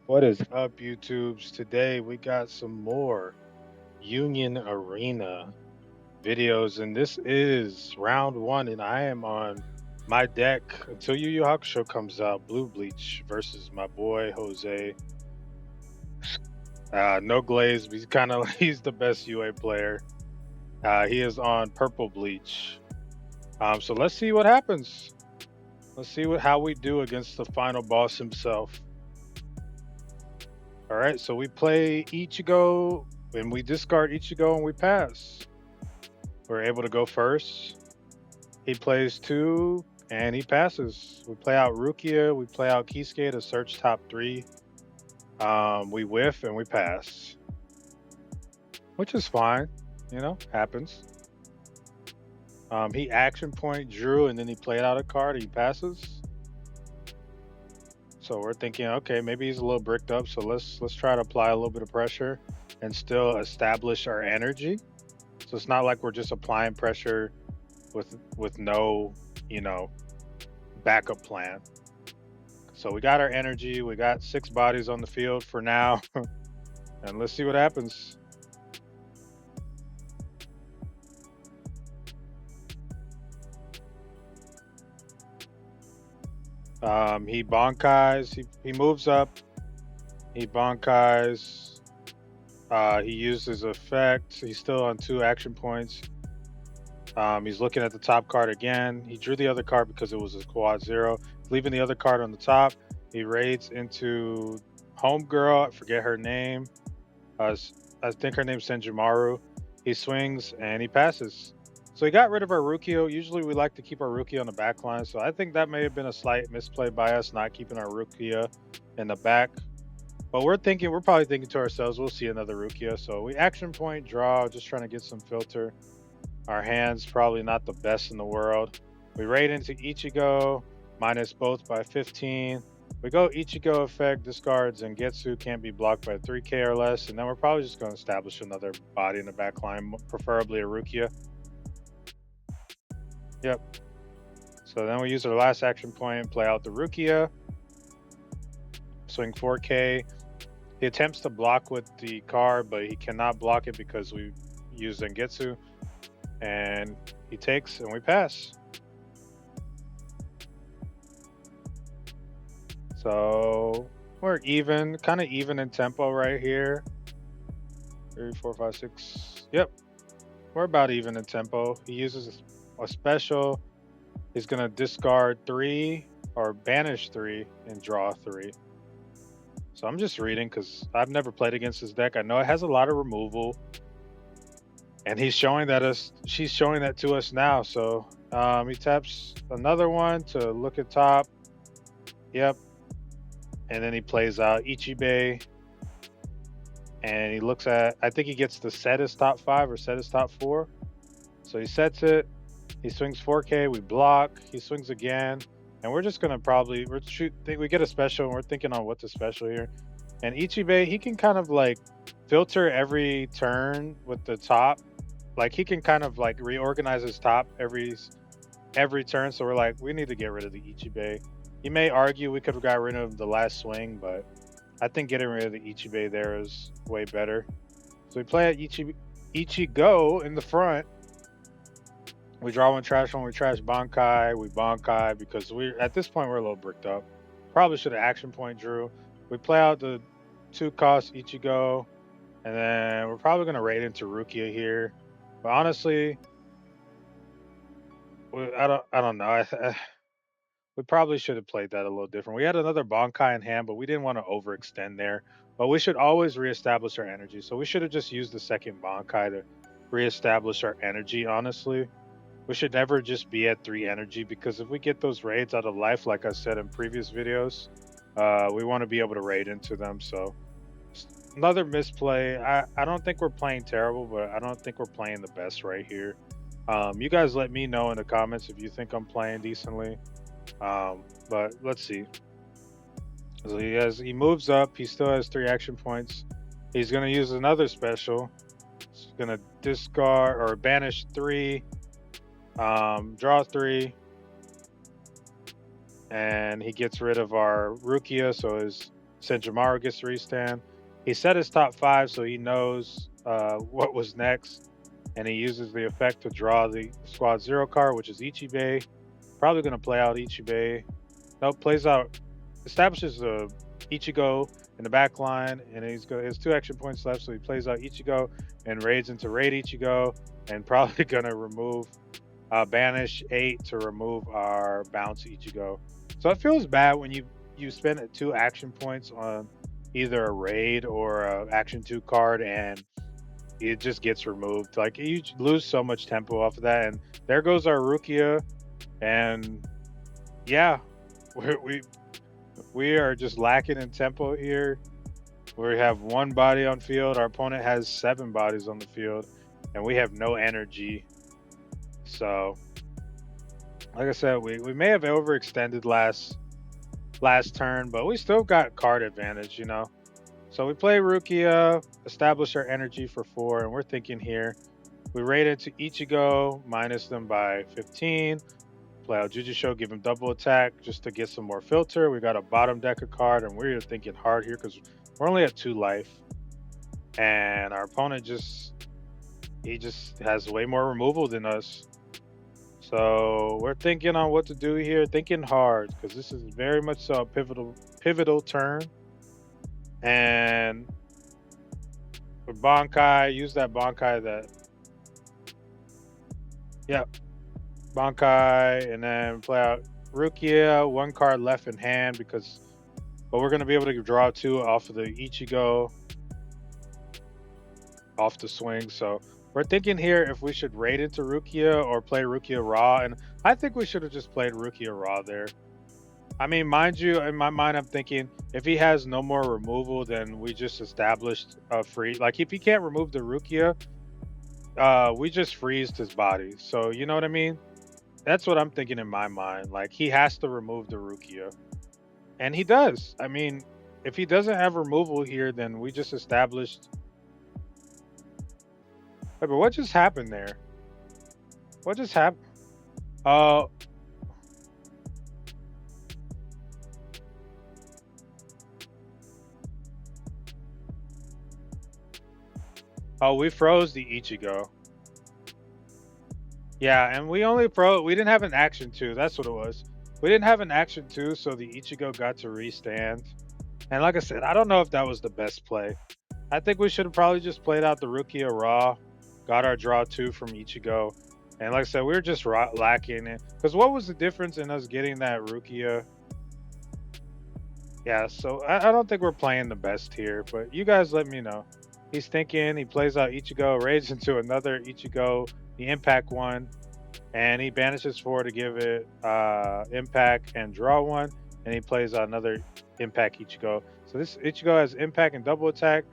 What is up, YouTubes? Today we got some more Union Arena videos, and this is round one, and I am on my deck until Yu Yu Hakusho comes out. Blue Bleach versus my boy Jose. No glaze. He's kind of he's the best UA player. He is on Purple Bleach. So let's see what happens. Let's see how we do against the final boss himself. All right, so we play Ichigo and we discard Ichigo and we pass. We're able to go first. He plays two and he passes. We play out Rukia, we play out Kisuke to search top three. We whiff and we pass, which is fine. Happens. He action point drew and then he played out a card. He passes. So we're thinking, okay, maybe he's a little bricked up. So let's try to apply a little bit of pressure and still establish our energy. So it's not like we're just applying pressure with no, you know, backup plan. So we got our energy. We got 6 bodies on the field for now, and let's see what happens. He bonkais. He moves up. He bonkais. He uses effect. He's still on 2 action points. He's looking at the top card again. He drew the other card because it was a quad zero. Leaving the other card on the top. He raids into Homegirl. I forget her name. I think her name's Senjumaru. He swings and he passes. So he got rid of our Rukio. Usually we like to keep our Rukia on the back line. So I think that may have been a slight misplay by us not keeping our Rukia in the back. But we're probably thinking to ourselves, we'll see another Rukia. So we action point, draw, just trying to get some filter. Our hands probably not the best in the world. We raid into Ichigo, minus both by 15. We go Ichigo effect, discards, and Getsu can't be blocked by 3k or less. And then we're probably just going to establish another body in the back line, preferably a Rukia. Yep. So then we use our last action point, play out the Rukia, swing 4k. He attempts to block with the card, but he cannot block it because we use Zangetsu. And he takes and we pass. So we're even, kind of even in tempo right here. 3, 4, 5, 6. Yep. We're about even in tempo. He uses a special. He's going to discard 3 or banish 3 and draw 3. So I'm just reading because I've never played against this deck. I know it has a lot of removal. And she's showing that to us now. So he taps another one to look at top. Yep. And then he plays out Ichibei. And he looks at, I think he gets to set his top 5 or set his top 4. So he sets it. He swings 4k. We block. He swings again. And we're just going to we get a special and we're thinking on what to special here. And Ichibei, he can kind of like filter every turn with the top. Like he can kind of like reorganize his top every turn. So we're like, we need to get rid of the Ichibei. He may argue we could have got rid of the last swing, but I think getting rid of the Ichibei there is way better. So we play at Ichigo in the front. We draw one trash when we trash Bankai. We Bankai because at this point we're a little bricked up. Probably should have action point drew. We play out the 2-cost Ichigo, and then we're probably gonna raid into Rukia here. But honestly, I don't know. We probably should have played that a little different. We had another Bankai in hand, but we didn't want to overextend there. But we should always reestablish our energy. So we should have just used the second Bankai to reestablish our energy, honestly. We should never just be at 3 energy because if we get those raids out of life, like I said in previous videos, we want to be able to raid into them. So another misplay. I don't think we're playing terrible, but I don't think we're playing the best right here. You guys let me know in the comments if you think I'm playing decently. But let's see. So he moves up. He still has 3 action points. He's gonna use another special. He's gonna discard or banish 3, draw 3, and he gets rid of our Rukia. So his Senjamaru gets to restand. He set his top 5 so he knows what was next, and he uses the effect to draw the squad 0 card, which is Ichibei. Probably going to play out Ichibei. Nope, plays out, establishes the Ichigo in the back line, and he has 2 action points left, so he plays out Ichigo and raids into Raid Ichigo, and probably going to remove banish 8 to remove our bounce Ichigo. So it feels bad when you spend 2 action points on either a raid or a action 2 card and it just gets removed. Like you lose so much tempo off of that, and there goes our Rukia. And yeah, we we are just lacking in tempo here. We have 1 body on field. Our opponent has 7 bodies on the field, and we have no energy. So like I said, we may have overextended last turn, but we still got card advantage, you know. So we play Rukia, establish our energy for 4, and we're thinking here. We raid into Ichigo, minus them by 15. Play out Jujutsu, give him double attack just to get some more filter. We got a bottom decker card, and we're thinking hard here because we're only at 2 life. And our opponent he just has way more removal than us. So we're thinking on what to do here, thinking hard because this is very much so a pivotal turn. And with Bankai, use that Bankai Bankai, and then play out Rukia, 1 card left in hand but we're gonna be able to draw 2 off of the Ichigo off the swing. So we're thinking here if we should raid into Rukia or play Rukia Raw, and I think we should have just played Rukia Raw there. I mean, mind you, in my mind, I'm thinking if he has no more removal, then we just established a free. Like if he can't remove the Rukia, we just freezed his body. So you know what I mean? That's what I'm thinking in my mind. Like he has to remove the Rukia, and he does. I mean, if he doesn't have removal here, then we just established. Wait, but what just happened there? What just happened? Oh, oh, we froze the Ichigo. Yeah, and we didn't have an action 2. That's what it was. We didn't have an action 2, so the Ichigo got to restand. And like I said, I don't know if that was the best play. I think we should have probably just played out the Rukia Raw, got our draw 2 from Ichigo. And like I said, we were just lacking it. Because what was the difference in us getting that Rukia? Yeah, so I don't think we're playing the best here, but you guys let me know. He's thinking, he plays out Ichigo, raids into another Ichigo, the impact 1, and he banishes 4 to give it impact and draw 1, and he plays out another impact Ichigo. So this Ichigo has impact and double attack.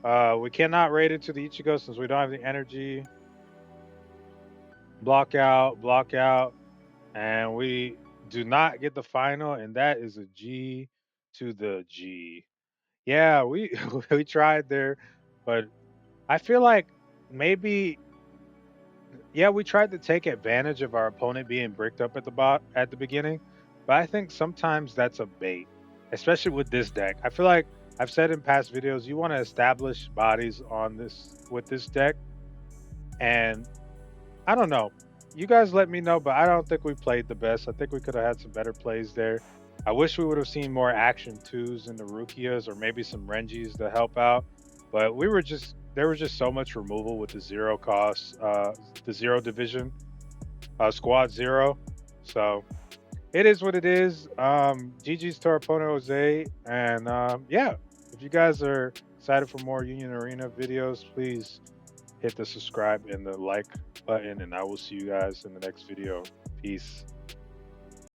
We cannot raid into the Ichigo since we don't have the energy. Block out, and we do not get the final, and that is a G to the G. Yeah, we we tried there, but I feel like maybe yeah, we tried to take advantage of our opponent being bricked up at the beginning, but I think sometimes that's a bait, especially with this deck. I feel like I've said in past videos, you want to establish bodies on this with this deck, and I don't know. You guys let me know, but I don't think we played the best. I think we could have had some better plays there. I wish we would have seen more action 2s in the Rukias or maybe some Renjis to help out. But there was just so much removal with the 0 cost, the 0 division, squad 0. So it is what it is. GG's to our opponent Jose. And yeah, if you guys are excited for more Union Arena videos, please hit the subscribe and the like button, and I will see you guys in the next video. Peace.